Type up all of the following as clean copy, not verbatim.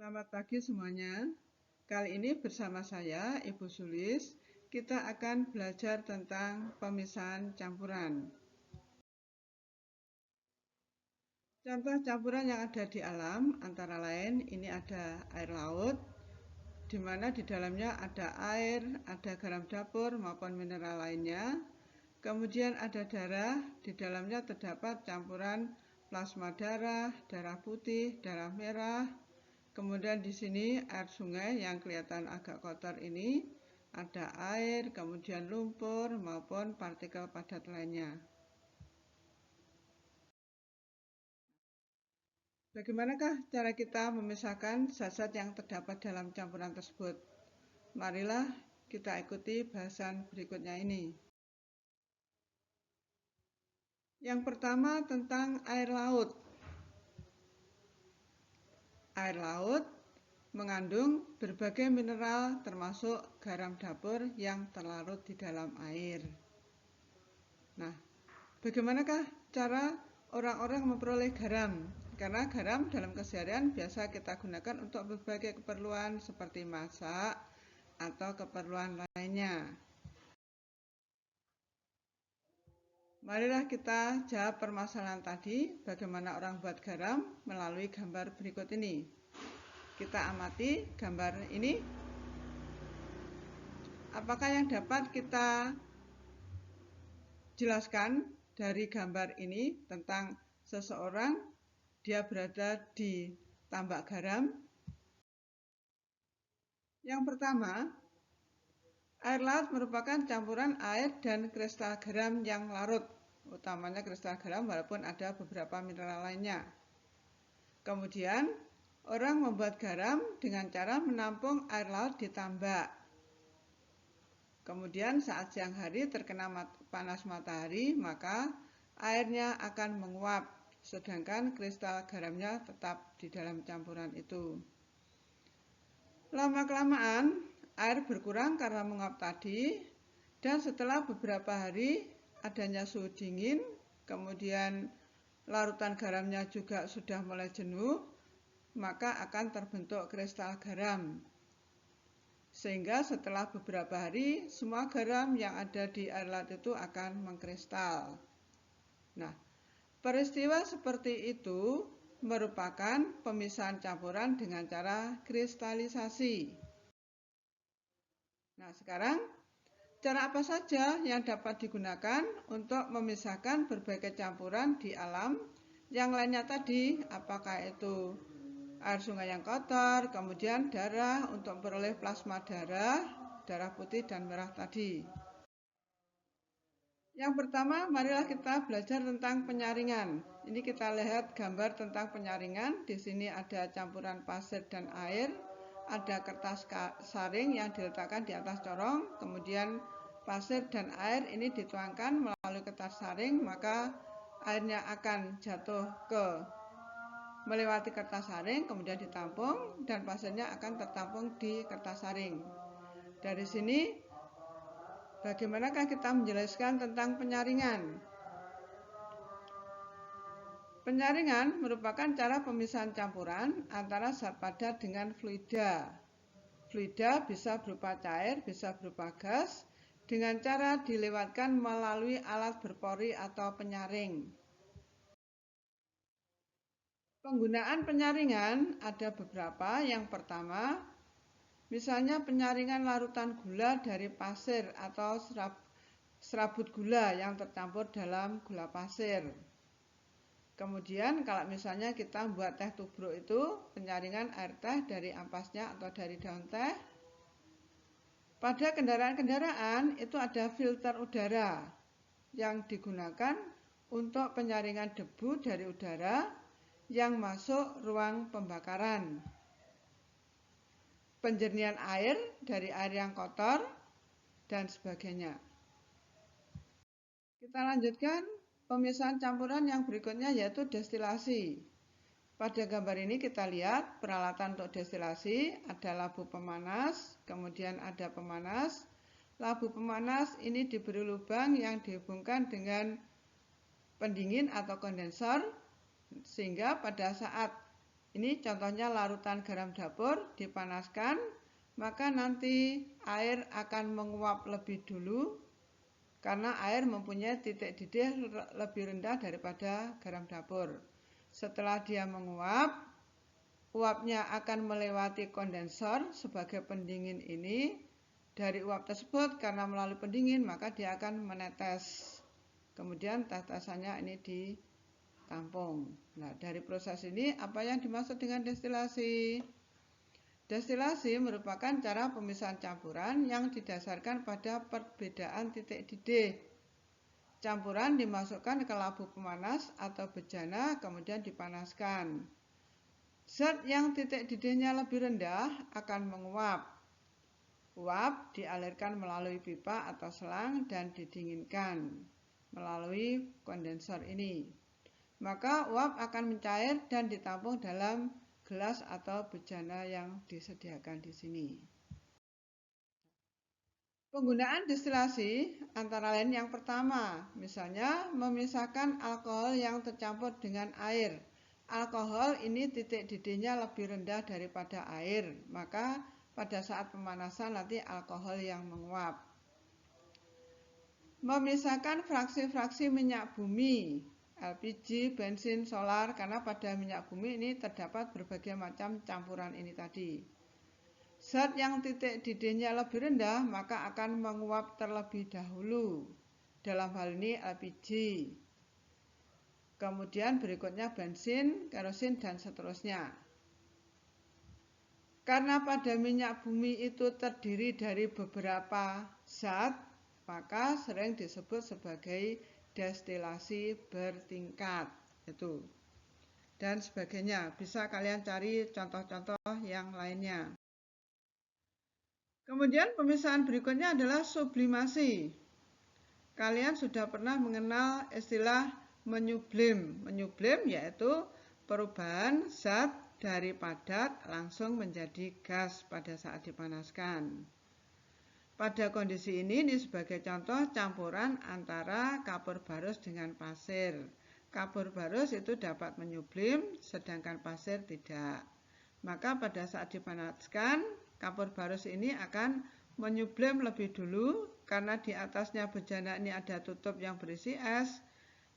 Selamat pagi semuanya. Kali ini bersama saya, Ibu Sulis, kita akan belajar tentang pemisahan campuran. Contoh campuran yang ada di alam antara lain ini ada air laut, di mana di dalamnya ada air, ada garam dapur maupun mineral lainnya. Kemudian ada darah, di dalamnya terdapat campuran plasma darah, darah putih, darah merah. Kemudian di sini air sungai yang kelihatan agak kotor ini ada air, kemudian lumpur maupun partikel padat lainnya. Bagaimanakah cara kita memisahkan zat-zat yang terdapat dalam campuran tersebut? Marilah kita ikuti bahasan berikutnya ini. Yang pertama tentang air laut. Air laut mengandung berbagai mineral termasuk garam dapur yang terlarut di dalam air. Nah, bagaimanakah cara orang-orang memperoleh garam? Karena garam dalam keseharian biasa kita gunakan untuk berbagai keperluan seperti masak atau keperluan lainnya. Marilah kita jawab permasalahan tadi, bagaimana orang buat garam melalui gambar berikut ini. Kita amati gambar ini. Apakah yang dapat kita jelaskan dari gambar ini tentang seseorang, dia berada di tambak garam? Yang pertama, air laut merupakan campuran air dan kristal garam yang larut, utamanya kristal garam walaupun ada beberapa mineral lainnya. Kemudian, orang membuat garam dengan cara menampung air laut di tambak. Kemudian saat siang hari terkena panas matahari, maka airnya akan menguap, sedangkan kristal garamnya tetap di dalam campuran itu. Lama-kelamaan, air berkurang karena menguap tadi, dan setelah beberapa hari adanya suhu dingin, kemudian larutan garamnya juga sudah mulai jenuh, maka akan terbentuk kristal garam. Sehingga setelah beberapa hari, semua garam yang ada di air laut itu akan mengkristal. Nah, peristiwa seperti itu merupakan pemisahan campuran dengan cara kristalisasi. Nah, sekarang cara apa saja yang dapat digunakan untuk memisahkan berbagai campuran di alam yang lainnya tadi? Apakah itu air sungai yang kotor, kemudian darah untuk memperoleh plasma darah, darah putih dan merah tadi. Yang pertama, marilah kita belajar tentang penyaringan. Ini kita lihat gambar tentang penyaringan. Di sini ada campuran pasir dan air, ada kertas saring yang diletakkan di atas corong, kemudian pasir dan air ini dituangkan melalui kertas saring, maka airnya akan jatuh melewati kertas saring, kemudian ditampung, dan pasirnya akan tertampung di kertas saring. Dari sini, bagaimanakah kita menjelaskan tentang penyaringan? Penyaringan merupakan cara pemisahan campuran antara zat padat dengan fluida. Fluida bisa berupa cair, bisa berupa gas, dengan cara dilewatkan melalui alat berpori atau penyaring. Penggunaan penyaringan ada beberapa. Yang pertama, misalnya penyaringan larutan gula dari pasir atau serabut gula yang tercampur dalam gula pasir. Kemudian kalau misalnya kita membuat teh tubruk itu, penyaringan air teh dari ampasnya atau dari daun teh. Pada kendaraan-kendaraan itu ada filter udara yang digunakan untuk penyaringan debu dari udara yang masuk ruang pembakaran. Penjernihan air dari air yang kotor, dan sebagainya. Kita lanjutkan pemisahan campuran yang berikutnya yaitu destilasi. Pada gambar ini kita lihat peralatan untuk destilasi, ada labu pemanas, kemudian ada pemanas. Labu pemanas ini diberi lubang yang dihubungkan dengan pendingin atau kondensor, sehingga pada saat Ini contohnya larutan garam dapur dipanaskan, maka nanti air akan menguap lebih dulu karena air mempunyai titik didih lebih rendah daripada garam dapur. Setelah dia menguap, uapnya akan melewati kondensor sebagai pendingin ini. Dari uap tersebut karena melalui pendingin maka dia akan menetes. Kemudian tetesannya ini ditampung. Nah, dari proses ini apa yang dimaksud dengan destilasi? Destilasi merupakan cara pemisahan campuran yang didasarkan pada perbedaan titik didih. Campuran dimasukkan ke labu pemanas atau bejana kemudian dipanaskan. Zat yang titik didihnya lebih rendah akan menguap. Uap dialirkan melalui pipa atau selang dan didinginkan melalui kondensor ini. Maka uap akan mencair dan ditampung dalam gelas atau bejana yang disediakan di sini. Penggunaan destilasi antara lain yang pertama, misalnya memisahkan alkohol yang tercampur dengan air. Alkohol ini titik didihnya lebih rendah daripada air, maka pada saat pemanasan nanti alkohol yang menguap. Memisahkan fraksi-fraksi minyak bumi, LPG, bensin, solar, karena pada minyak bumi ini terdapat berbagai macam campuran ini tadi. Zat yang titik didihnya lebih rendah maka akan menguap terlebih dahulu. Dalam hal ini LPG. Kemudian berikutnya bensin, kerosin, dan seterusnya. Karena pada minyak bumi itu terdiri dari beberapa zat, maka sering disebut sebagai destilasi bertingkat itu dan sebagainya. Bisa kalian cari contoh-contoh yang lainnya. Kemudian pemisahan berikutnya adalah sublimasi. Kalian sudah pernah mengenal istilah menyublim. Menyublim yaitu perubahan zat dari padat langsung menjadi gas pada saat dipanaskan. Pada kondisi ini sebagai contoh campuran antara kapur barus dengan pasir. Kapur barus itu dapat menyublim, sedangkan pasir tidak. Maka pada saat dipanaskan, kapur barus ini akan menyublim lebih dulu karena di atasnya bejana ini ada tutup yang berisi es.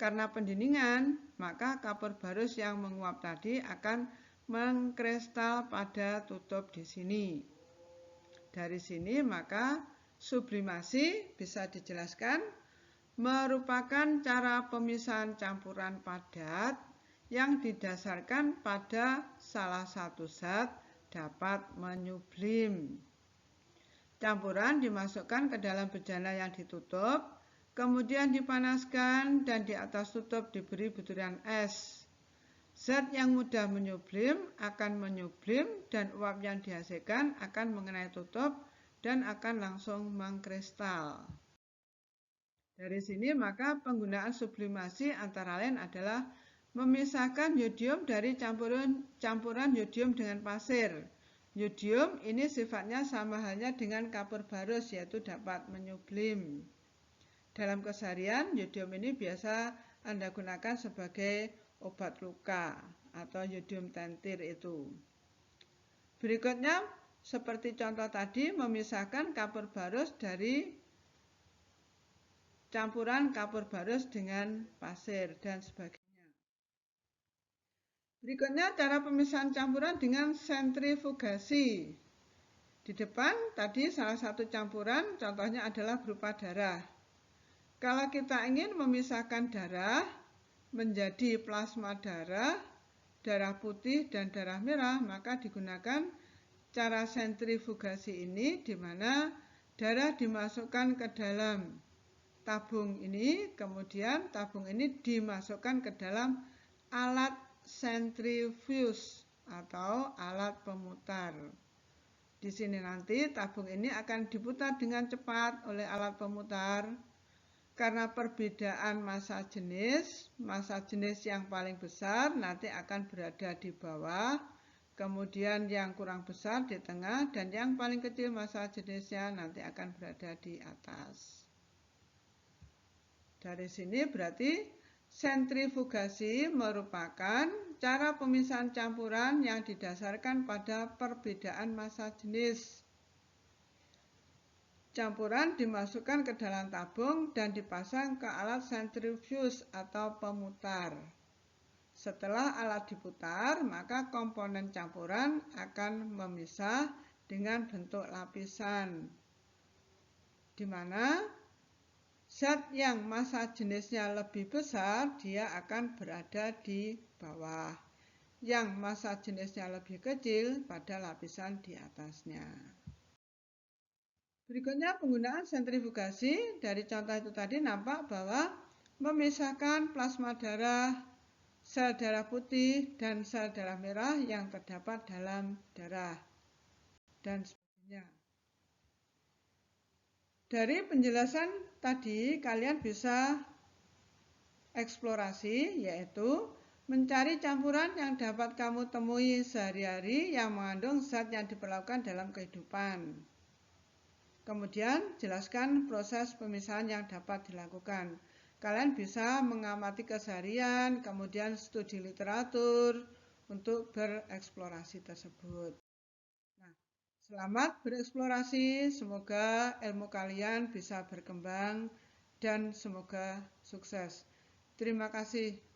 Karena pendingingan, maka kapur barus yang menguap tadi akan mengkristal pada tutup di sini. Dari sini maka sublimasi bisa dijelaskan merupakan cara pemisahan campuran padat yang didasarkan pada salah satu zat dapat menyublim. Campuran dimasukkan ke dalam bejana yang ditutup, kemudian dipanaskan dan di atas tutup diberi butiran es. Zat yang mudah menyublim akan menyublim dan uap yang dihasilkan akan mengenai tutup dan akan langsung mengkristal. Dari sini maka penggunaan sublimasi antara lain adalah memisahkan yodium dari campuran yodium dengan pasir. Yodium ini sifatnya sama halnya dengan kapur barus yaitu dapat menyublim. Dalam keseharian yodium ini biasa Anda gunakan sebagai obat luka atau yodium tentir itu. Berikutnya seperti contoh tadi memisahkan kapur barus dari campuran kapur barus dengan pasir dan sebagainya. Berikutnya cara pemisahan campuran dengan sentrifugasi. Di depan tadi salah satu campuran contohnya adalah berupa darah. Kalau kita ingin memisahkan darah menjadi plasma darah, darah putih dan darah merah, maka digunakan cara sentrifugasi ini di mana darah dimasukkan ke dalam tabung ini, kemudian tabung ini dimasukkan ke dalam alat sentrifuge atau alat pemutar. Di sini nanti tabung ini akan diputar dengan cepat oleh alat pemutar. Karena perbedaan massa jenis yang paling besar nanti akan berada di bawah, kemudian yang kurang besar di tengah, dan yang paling kecil massa jenisnya nanti akan berada di atas. Dari sini berarti Sentrifugasi merupakan cara pemisahan campuran yang didasarkan pada perbedaan massa jenis. Campuran dimasukkan ke dalam tabung dan dipasang ke alat sentrifuge atau pemutar. Setelah alat diputar, maka komponen campuran akan memisah dengan bentuk lapisan, di mana zat yang massa jenisnya lebih besar, dia akan berada di bawah. Yang massa jenisnya lebih kecil pada lapisan di atasnya. Berikutnya penggunaan sentrifugasi. Dari contoh itu tadi nampak bahwa memisahkan plasma darah, sel darah putih, dan sel darah merah yang terdapat dalam darah, dan sebagainya. Dari penjelasan tadi, kalian bisa eksplorasi, yaitu mencari campuran yang dapat kamu temui sehari-hari yang mengandung zat yang diperlukan dalam kehidupan. Kemudian, jelaskan proses pemisahan yang dapat dilakukan. Kalian bisa mengamati keseharian, kemudian studi literatur untuk bereksplorasi tersebut. Nah, selamat bereksplorasi, semoga ilmu kalian bisa berkembang dan semoga sukses. Terima kasih.